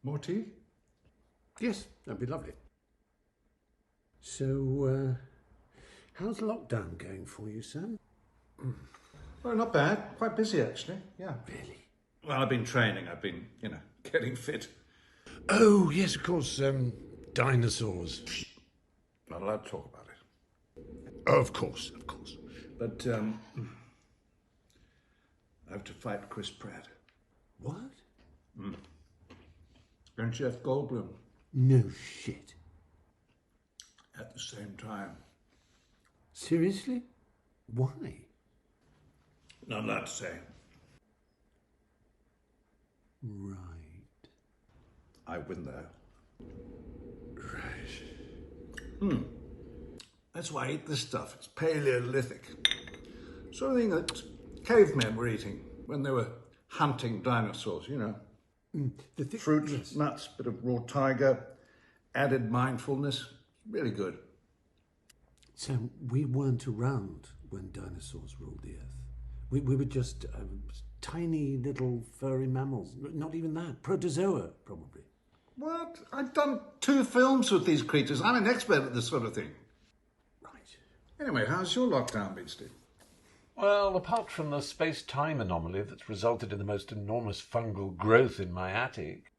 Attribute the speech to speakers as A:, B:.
A: More tea?
B: Yes, that'd be lovely. So, how's lockdown going for you, Sam?
A: Well, not bad. Quite busy, actually. Yeah.
B: Really?
A: Well, I've been training. I've been, getting fit.
B: Oh, yes, of course, dinosaurs.
A: Not allowed to talk about it.
B: Oh, of course.
A: But, I have to fight Chris Pratt.
B: What?
A: And Jeff Goldblum
B: No shit.
A: at the same time.
B: Seriously? Why?
A: Not allowed to say.
B: Right.
A: I win there.
B: Right.
A: That's why I eat this stuff. It's Paleolithic. Sort of thing that cavemen were eating when they were hunting dinosaurs, Fruit,
B: yes.
A: nuts, bit of raw tiger, added mindfulness. Really good.
B: Sam, we weren't around when dinosaurs ruled the earth. We were just tiny little furry mammals. Not even that. Protozoa, probably.
A: What? I've done 2 films with these creatures. I'm an expert at this sort of thing.
B: Right.
A: Anyway, how's your lockdown been, Steve?
C: Well, apart from the space-time anomaly that's resulted in the most enormous fungal growth in my attic,